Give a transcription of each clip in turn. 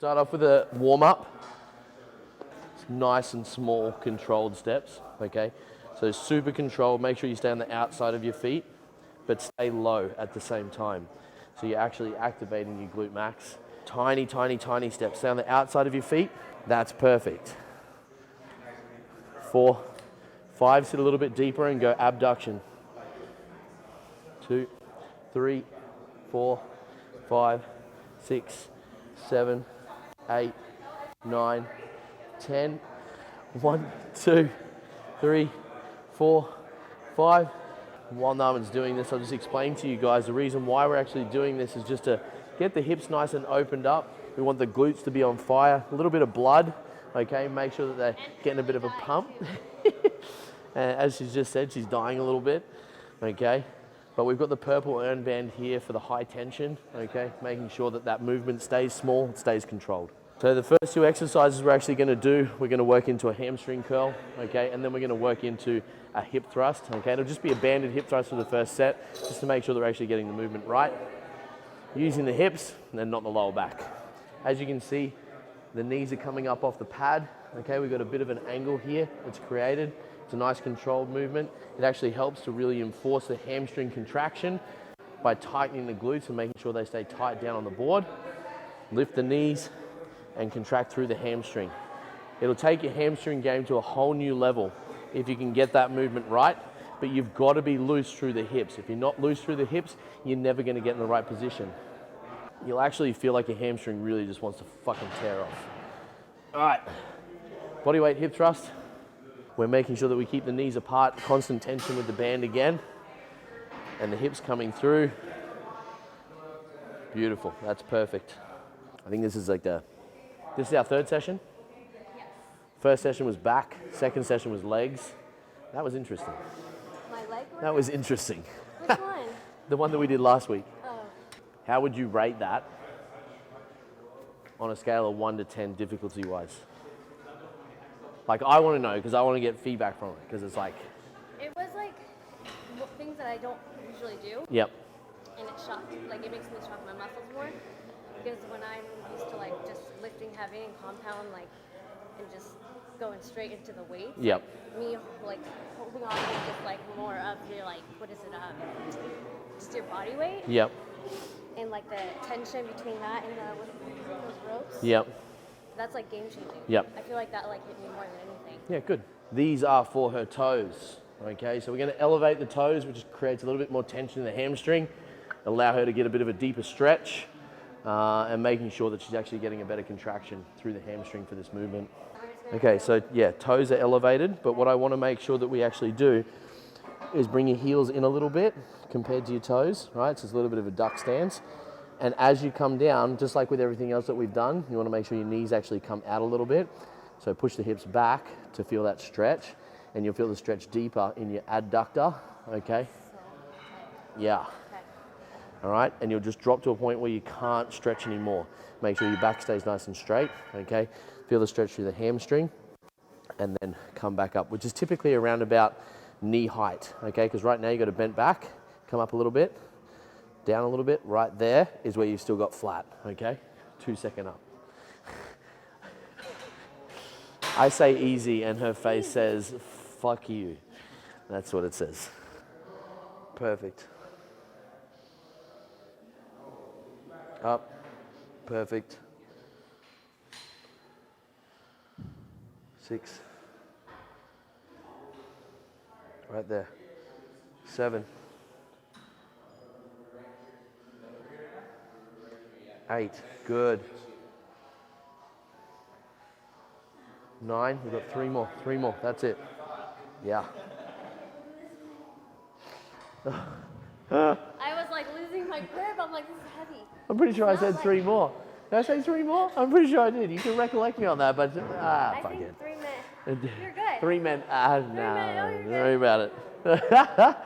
Start off with a warm-up. It's nice and small, controlled steps, okay? So super controlled, make sure you stay on the outside of your feet, but stay low at the same time. So you're actually activating your glute max. Tiny, tiny, tiny steps. Stay on the outside of your feet. That's perfect. 4, 5, sit a little bit deeper and go abduction. 2, 3, 4, 5, 6, 7, 8, 9, 10. 1, 2, 3, 4, 5. While Narman's doing this, I'll just explain to you guys the reason why we're actually doing this is just to get the hips nice and opened up. We want the glutes to be on fire, a little bit of blood, okay? Make sure that they're getting a bit of a pump. And as she's just said, she's dying a little bit, okay? But we've got the purple earn band here for the high tension, okay? Making sure that that movement stays small, it stays controlled. So the first 2 exercises we're actually going to do, we're going to work into a hamstring curl, okay? And then we're going to work into a hip thrust, okay? It'll just be a banded hip thrust for the first set, just to make sure they're actually getting the movement right. Using the hips and not the lower back. As you can see, the knees are coming up off the pad, okay? We've got a bit of an angle here that's created. It's a nice controlled movement. It actually helps to really enforce the hamstring contraction by tightening the glutes and making sure they stay tight down on the board. Lift the knees and contract through the hamstring. It'll take your hamstring game to a whole new level if you can get that movement right, but you've got to be loose through the hips. If you're not loose through the hips, you're never going to get in the right position. You'll actually feel like your hamstring really just wants to fucking tear off. All right, bodyweight hip thrust. We're making sure that we keep the knees apart, constant tension with the band again, and the hips coming through. Beautiful, that's perfect. I think this is like this is our 3rd session. Yes. First session was back, second session was legs. That was interesting. My leg workout? That was interesting. Which one? The one that we did last week. Oh. How would you rate that on a scale of 1 to 10 difficulty-wise? Like, I want to know because I want to get feedback from it because it's like... It was like things that I don't usually do. Yep. And it shocked, like it makes me shock my muscles more. Because when I'm used to like just lifting heavy and compound like and just going straight into the weights, Yep. me like holding on to just like more of your like what is it just your body weight. Yep. And like the tension between that and those ropes. Yep. That's like game changing. Yep. I feel like that like hit me more than anything. Yeah, good. These are for her toes, okay? So we're going to elevate the toes, which creates a little bit more tension in the hamstring, allow her to get a bit of a deeper stretch, and making sure that she's actually getting a better contraction through the hamstring for this movement. Okay, so yeah, toes are elevated, but what I want to make sure that we actually do is bring your heels in a little bit compared to your toes, right? So it's a little bit of a duck stance. And as you come down, just like with everything else that we've done, you want to make sure your knees actually come out a little bit. So push the hips back to feel that stretch, and you'll feel the stretch deeper in your adductor, okay? Yeah. Okay. All right, and you'll just drop to a point where you can't stretch anymore. Make sure your back stays nice and straight, okay? Feel the stretch through the hamstring, and then come back up, which is typically around about knee height, okay? Because right now you got to bend back, come up a little bit, down a little bit. Right there is where you've still got flat, okay? 2 second up. I say easy, and her face says, fuck you. That's what it says. Perfect. Up. Perfect. 6. Right there. 7. 8. Good. 9. We've got 3 more. 3 more. That's it. Yeah. I was like losing my grip. I'm like, this is heavy. I'm pretty sure I said 3 more. Did I say 3 more? I'm pretty sure I did. You can recollect me on that, but I fuck think it. 3 minutes. You're good. 3 men. minutes, No, you're don't worry about it. Go ahead.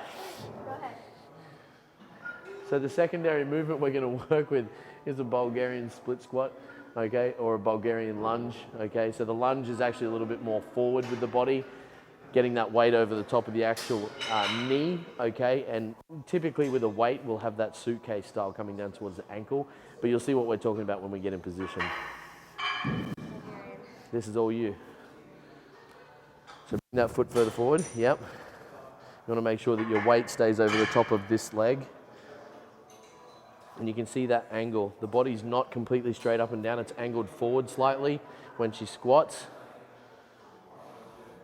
So the secondary movement we're going to work with is a Bulgarian split squat, okay, or a Bulgarian lunge, okay. So the lunge is actually a little bit more forward with the body, getting that weight over the top of the actual knee, okay. And typically with a weight, we'll have that suitcase style coming down towards the ankle, but you'll see what we're talking about when we get in position. This is all you. So bring that foot further forward. Yep. You want to make sure that your weight stays over the top of this leg. And you can see that angle. The body's not completely straight up and down. It's angled forward slightly when she squats.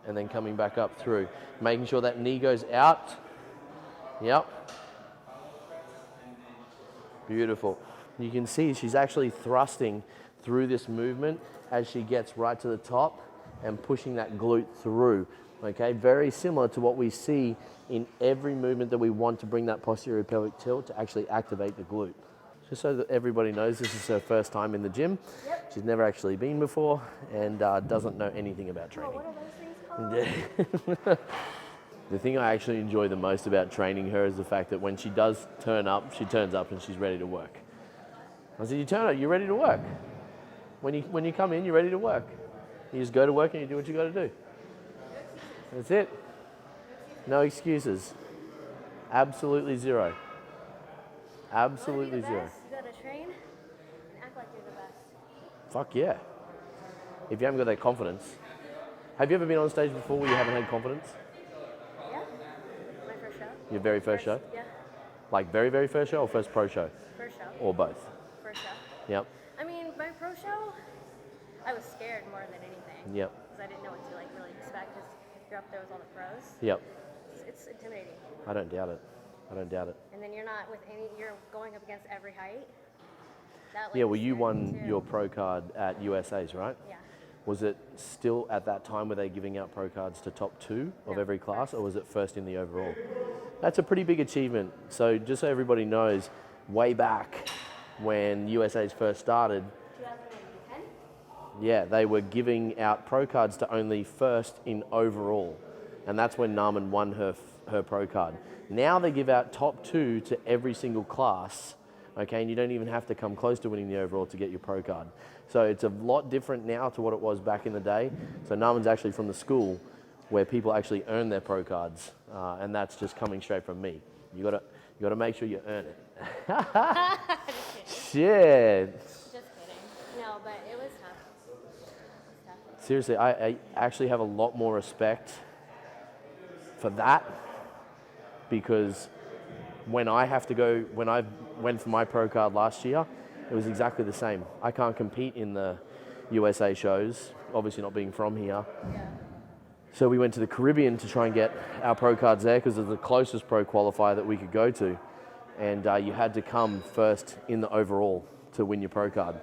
And then coming back up through. Making sure that knee goes out. Yep. Beautiful. You can see she's actually thrusting through this movement as she gets right to the top and pushing that glute through. Okay, very similar to what we see in every movement that we want to bring that posterior pelvic tilt to actually activate the glute. Just so that everybody knows, this is her first time in the gym. Yep. She's never actually been before and doesn't know anything about training. What are those things called? The thing I actually enjoy the most about training her is the fact that when she does turn up, she turns up and she's ready to work. I said, you turn up, you're ready to work. When you come in, you're ready to work. You just go to work and you do what you got to do. That's it. No excuses. Absolutely zero. Absolutely zero. You gotta train and act like you're the best. Fuck yeah. If you haven't got that confidence. Have you ever been on stage before where you haven't had confidence? Yeah. My first show. Your very first show? Yeah. Like very, very first show or first pro show? First show. Or both? First show. Yep. I mean, my pro show, I was scared more than anything. Yep. Because I didn't know what to like really expect because you're up there with all the pros. Yep. It's intimidating. I don't doubt it. I don't doubt it. And then you're not with any, you're going up against every height. That, like, Yeah, well, is you scary, won too. your pro card at USA's, right? Yeah. Was it still at that time were they giving out pro cards to top 2 of No, every class, first. or was it first in the overall? That's a pretty big achievement. So just so everybody knows, way back when USA's first started, 2010? yeah, they were giving out pro cards to only first in overall. And that's when Naaman won her pro card. Now they give out top 2 to every single class, okay, and you don't even have to come close to winning the overall to get your pro card. So it's a lot different now to what it was back in the day. So Naaman's actually from the school where people actually earn their pro cards, and that's just coming straight from me. You gotta make sure you earn it. Shit. Just kidding. No, but it was tough. It was tough. Seriously, I actually have a lot more respect for that, because when I went for my pro card last year, it was exactly the same. I can't compete in the USA shows, obviously not being from here. Yeah. So we went to the Caribbean to try and get our pro cards there because it was the closest pro qualifier that we could go to. And you had to come first in the overall to win your pro card.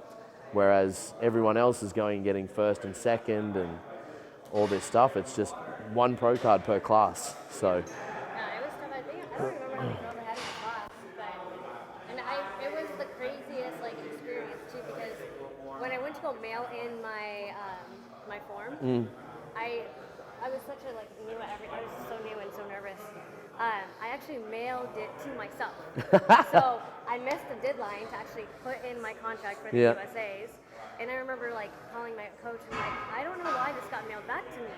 Whereas everyone else is going and getting first and second and all this stuff. It's just one pro card per class. So No, it was tough. I don't remember how many girls I had in the class, but it was the craziest like experience too, because when I went to go mail in my my form, I was such a like new at everything. I was so new and so nervous. I actually mailed it to myself, so I missed the deadline to actually put in my contract for the Yeah. USA's. And I remember like calling my coach and like, I don't know why this got mailed back to me.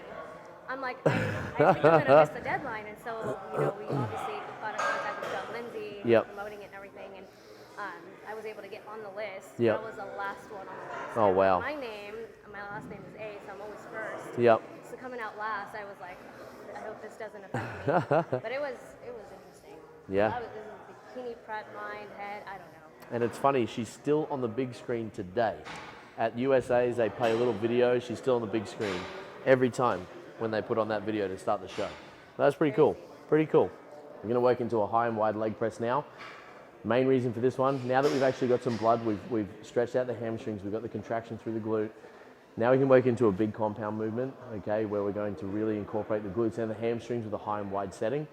I'm like, I think I'm gonna miss the deadline, and so we obviously got in contact with Doug Lindsay, Yep. promoting it and everything, and I was able to get on the list. Yep. I was the last one on the list. Oh, And wow. My last name is A, so I'm always first. Yep. So coming out last, I was like, I hope this doesn't affect me. But it was interesting. Yeah. This is bikini prep, mind, head, I don't know. And it's funny, she's still on the big screen today. At USA's, they play a little video. She's still on the big screen every time when they put on that video to start the show. That's pretty cool. Pretty cool. We're going to work into a high and wide leg press now. Main reason for this one, now that we've actually got some blood, we've stretched out the hamstrings, we've got the contraction through the glute. Now we can work into a big compound movement, okay, where we're going to really incorporate the glutes and the hamstrings with a high and wide setting.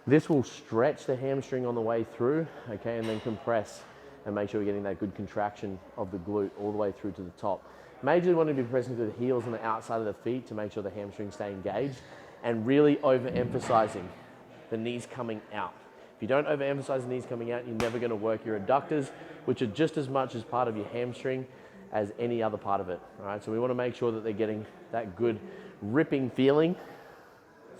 This will stretch the hamstring on the way through, okay, and then compress and make sure we're getting that good contraction of the glute all the way through to the top. Majorly want to be pressing through the heels and the outside of the feet to make sure the hamstrings stay engaged, and really overemphasizing the knees coming out. If you don't overemphasize the knees coming out, you're never going to work your adductors, which are just as much as part of your hamstring as any other part of it. All right, so we want to make sure that they're getting that good ripping feeling.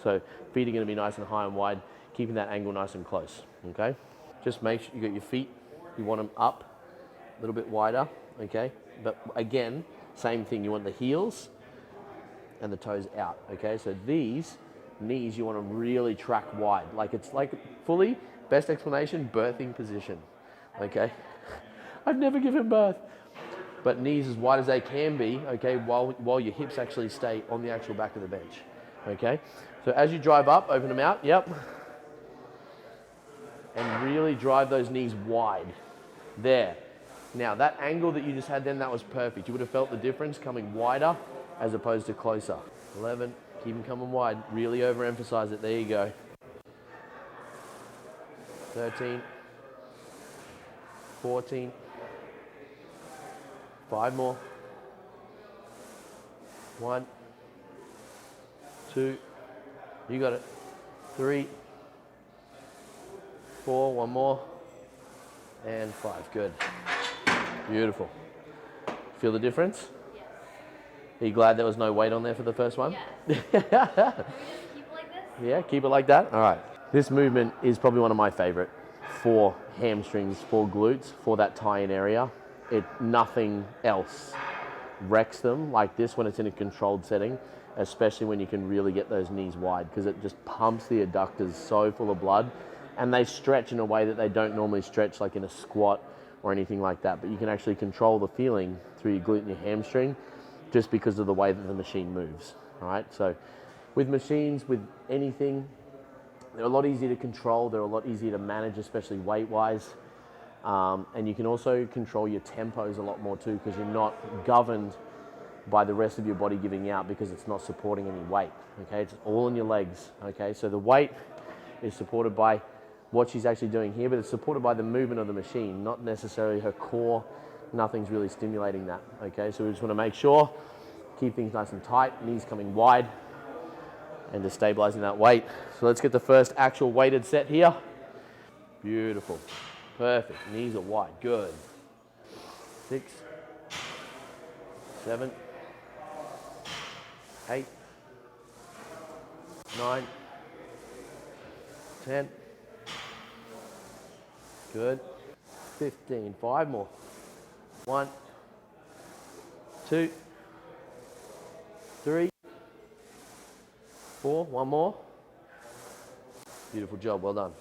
So feet are going to be nice and high and wide, keeping that angle nice and close, okay? Just make sure you got your feet, you want them up, a little bit wider, okay? But again, Same thing, you want the heels and the toes out, okay? So these knees you want to really track wide. Like it's like fully, best explanation, birthing position, okay? I've never given birth. But knees as wide as they can be, okay, while your hips actually stay on the actual back of the bench, okay? So as you drive up, open them out, yep. And really drive those knees wide. There. Now that angle that you just had then, that was perfect. You would have felt the difference coming wider as opposed to closer. 11, keep them coming wide. Really overemphasize it, there you go. 13, 14, 5 more. 1, 2, you got it. 3, 4, 1 more. And 5, good. Beautiful. Feel the difference? Yes. Are you glad there was no weight on there for the first one? Yes. Can we just keep it like this? Yeah, keep it like that. All right. This movement is probably one of my favorite for hamstrings, for glutes, for that tie-in area. Nothing else wrecks them like this when it's in a controlled setting, especially when you can really get those knees wide, because it just pumps the adductors so full of blood, and they stretch in a way that they don't normally stretch, like in a squat or anything like that. But you can actually control the feeling through your glute and your hamstring just because of the way that the machine moves. All right. So with machines, with anything, they're a lot easier to control. They're a lot easier to manage, especially weight-wise. And you can also control your tempos a lot more too, because you're not governed by the rest of your body giving out because it's not supporting any weight. Okay, it's all in your legs. Okay, so the weight is supported by what she's actually doing here, but it's supported by the movement of the machine, not necessarily her core. Nothing's really stimulating that. Okay, so we just want to make sure, keep things nice and tight, knees coming wide, and just stabilizing that weight. So let's get the first actual weighted set here. Beautiful. Perfect. Knees are wide. Good. 6, 7, 8, 9, 10. Good. 15. 5 more. 1, 2, 3, 4. 1 more. Beautiful job. Well done.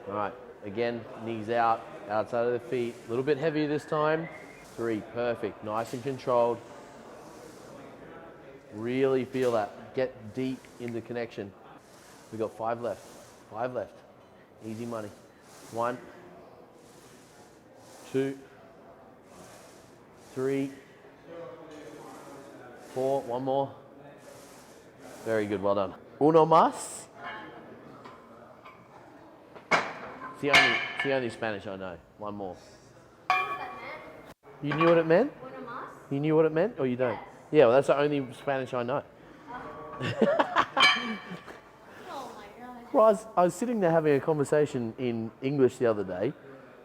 All right, again, knees out, outside of the feet, a little bit heavier this time. 3, perfect, nice and controlled. Really feel that, get deep in the connection. We've got 5 left, 5 left, easy money. 1, 2, 3, 4, 1 more. Very good, well done. Uno más. It's the only Spanish I know. 1 more. You knew what it meant? Uno más? You knew what it meant, or you don't? Yeah, well, that's the only Spanish I know. Oh my god. Well, I was sitting there having a conversation in English the other day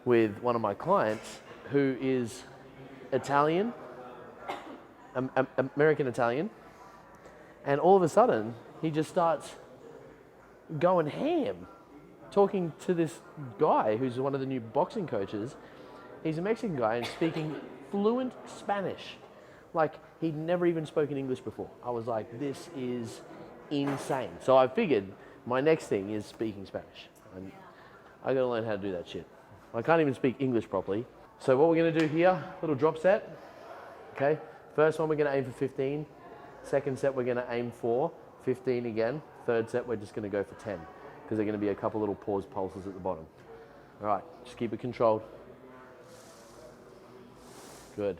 with one of my clients who is Italian, American Italian, and all of a sudden he just starts going ham, talking to this guy who's one of the new boxing coaches. He's a Mexican guy and speaking fluent Spanish. Like, he'd never even spoken English before. I was like, this is insane. So I figured my next thing is speaking Spanish. And I gotta learn how to do that shit. I can't even speak English properly. So what we're gonna do here, little drop set. Okay, first one we're gonna aim for 15. Second set we're gonna aim for 15 again. Third set we're just gonna go for 10, because they're gonna be a couple little pause pulses at the bottom. All right, just keep it controlled. Good.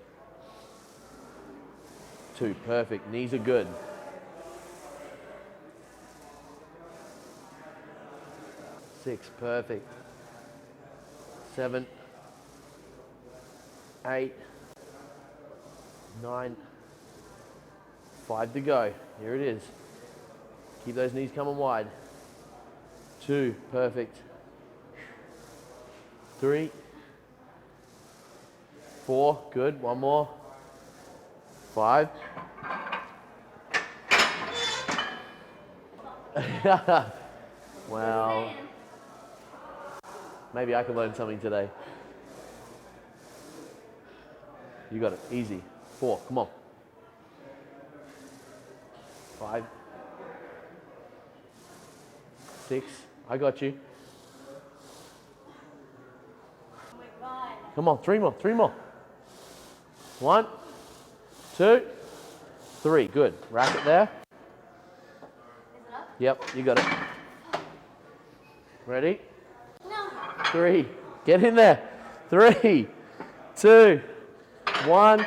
2, perfect. Knees are good. 6, perfect. 7, 8, 9, 5 to go. Here it is. Keep those knees coming wide. 2, perfect. 3, 4, good. 1 more. 5. Well, maybe I could learn something today. You got it. Easy. 4. Come on. 5. 6. I got you. Oh my god. Come on. 3 more. 3 more. 1, 2, 3. Good. Rack it there. Is it up? Yep. You got it. Ready? No. 3. Get in there. 3, 2, 1.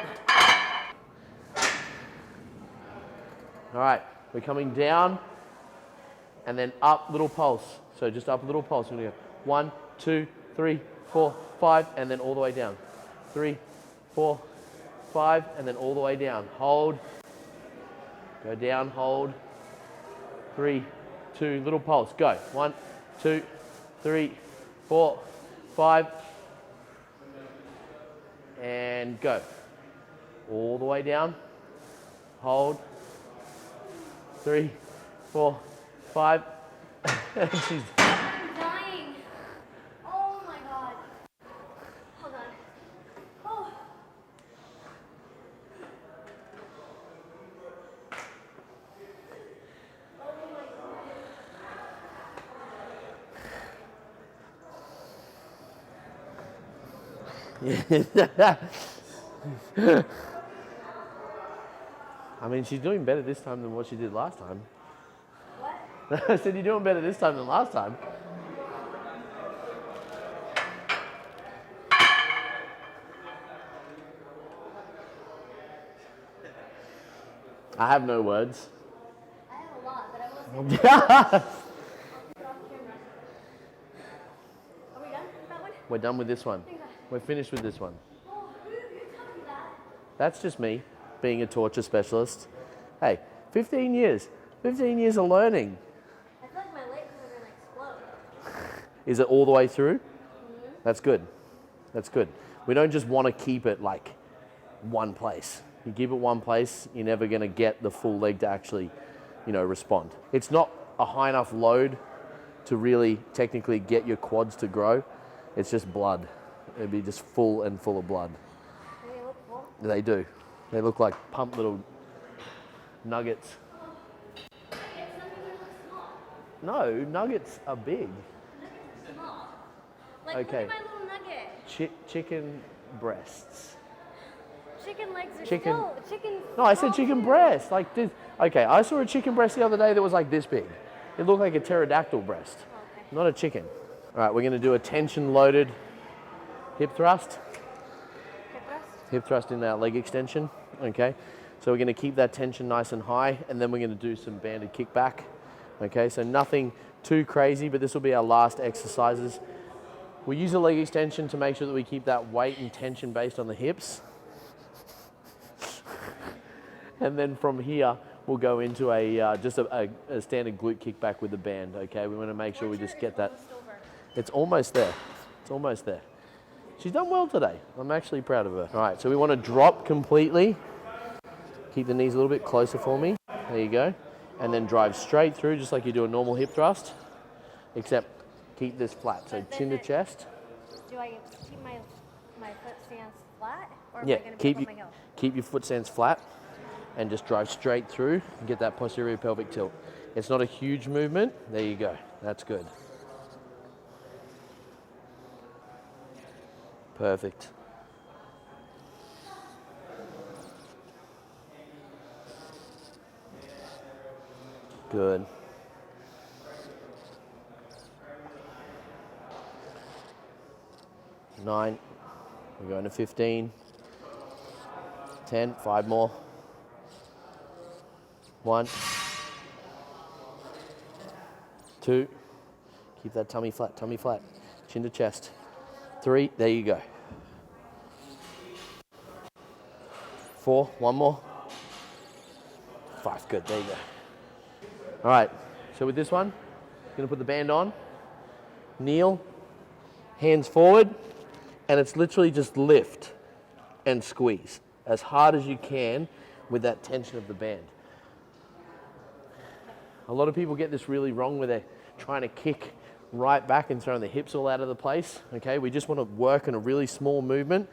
All right. We're coming down and then up little pulse. So just up a little pulse. We're going to go 1, 2, 3, 4, 5, and then all the way down. 3, 4, 5, and then all the way down. Hold. Go down, hold. 3, 2, little pulse. Go. 1, 2, 3, 4, 5, and go. All the way down. Hold. 3, 4, 5. She's I'm dying. Oh my god. Hold on. Oh. I mean, she's doing better this time than what she did last time. What? I said you're doing better this time than last time. I have no words. I have a lot, but I won't say Yeah. it off camera. Are we done with that one? We're done with this one. Thank God. We're finished with this one. Oh, who taught you that? That's just me being a torture specialist. Hey, 15 years. 15 years of learning. I feel like my legs are gonna explode. Is it all the way through? That's good. That's good. We don't just want to keep it like one place. You keep it one place, you're never going to get the full leg to actually, respond. It's not a high enough load to really technically get your quads to grow. It's just blood. It'd be just full and full of blood. Do they look full? They do. They look like pump little nuggets. It's something that looks small. No, nuggets are big. Nuggets are small. Like, Okay. look at my little nugget. Chicken breasts. Chicken legs are Chicken- still chicken. No, I said small chicken too. breast. Like this. Okay, I saw a chicken breast the other day that was like this big. It looked like a pterodactyl breast, Okay. not a chicken. All right, we're going to do a tension loaded hip thrust. Hip thrust. Hip thrust in that leg extension. Okay, so we're going to keep that tension nice and high, and then we're going to do some banded kickback. Okay, so nothing too crazy, but this will be our last exercises. We use a leg extension to make sure that we keep that weight and tension based on the hips. And then from here, we'll go into just a standard glute kickback with the band, okay? We want to make sure we just get that. Almost over. It's almost there. It's almost there. She's done well today. I'm actually proud of her. All right, so we want to drop completely. Keep the knees a little bit closer for me. There you go. And then drive straight through just like you do a normal hip thrust, except keep this flat. So chin to chest. Do I keep my foot stance flat, or am Yeah, I going to be keep up your, on my heel? keep your foot stance flat and just drive straight through and get that posterior pelvic tilt. It's not a huge movement. There you go. That's good. Perfect. Good. Nine. We're going to 15. 10. 5 more. 1. 2. Keep that tummy flat, chin to chest. 3. There you go. 4. 1 more. 5. Good. There you go. All right. So with this one, I'm going to put the band on. Kneel. Hands forward. And it's literally just lift and squeeze as hard as you can with that tension of the band. A lot of people get this really wrong where trying to kick right back and throwing the hips all out of the place. Okay, we just want to work on a really small movement.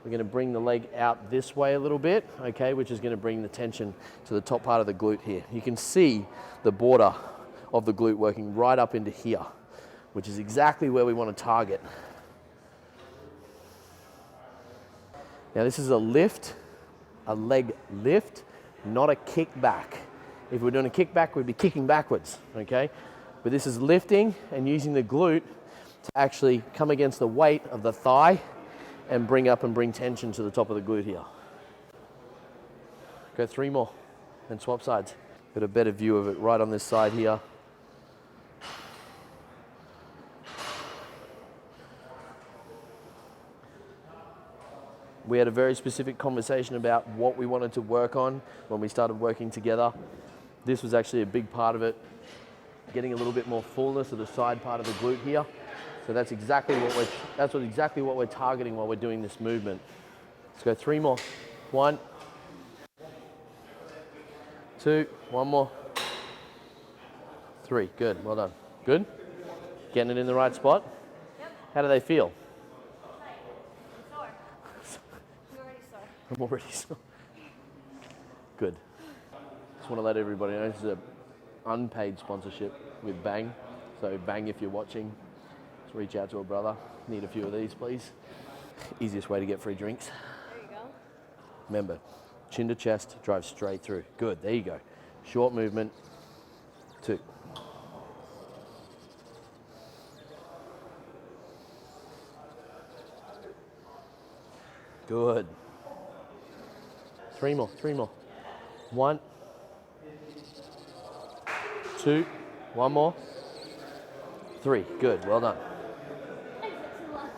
We're going to bring the leg out this way a little bit, okay, which is going to bring the tension to the top part of the glute here. You can see the border of the glute working right up into here, which is exactly where we want to target. Now this is a lift, a leg lift, not a kick back. If we're doing a kick back, we'd be kicking backwards, okay? But this is lifting and using the glute to actually come against the weight of the thigh and bring up and bring tension to the top of the glute here. Go 3 more and swap sides. Got a better view of it right on this side here. We had a very specific conversation about what we wanted to work on when we started working together. This was actually a big part of it, getting a little bit more fullness of the side part of the glute here. So that's exactly what we're targeting while we're doing this movement. Let's go 3 more. 1, 2, 1 more. 3, good, well done. Good? Getting it in the right spot? Yep. How do they feel? I'm sore. I'm already sore. I'm already sore. Good. Just want to let everybody know this is an unpaid sponsorship with Bang. So Bang, if you're watching, just reach out to a brother. Need a few of these, please. Easiest way to get free drinks. There you go. Remember, chin to chest, drive straight through. Good, there you go. Short movement. 2. Good. 3 more, 3 more. 1, 2, 1 more. 3, good, well done. Exit to the left.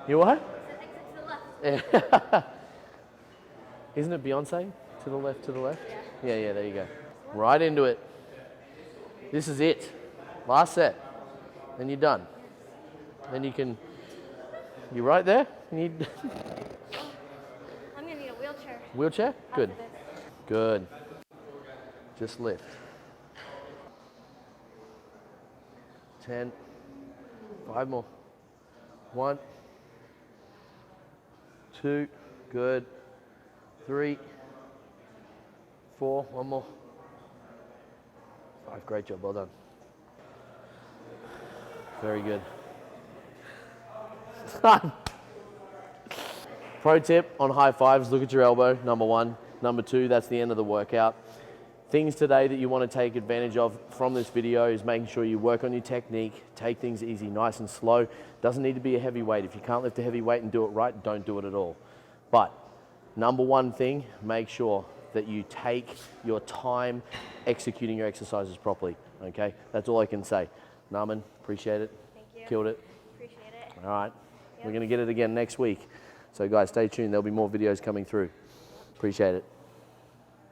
You what? Exit to the left. Yeah. Isn't it Beyonce? To the left, to the left? Yeah, yeah, there you go. Right into it. This is it. Last set. Then you're done. Then you're right there. I'm gonna need a wheelchair. Wheelchair? Good. After this. Good. Just lift. 10. 5 more. 1, 2, good. 3, 4, 1 more. 5, great job, well done. Very good. Pro tip on high fives, look at your elbow, number 1. Number 2, that's the end of the workout. Things today that you want to take advantage of from this video is making sure you work on your technique, take things easy, nice and slow. Doesn't need to be a heavy weight. If you can't lift a heavy weight and do it right, don't do it at all. But number 1 thing, make sure that you take your time executing your exercises properly, okay? That's all I can say. Naman, appreciate it. Thank you. Killed it. Appreciate it. All right. Yep. We're going to get it again next week. So guys, stay tuned. There'll be more videos coming through. Appreciate it.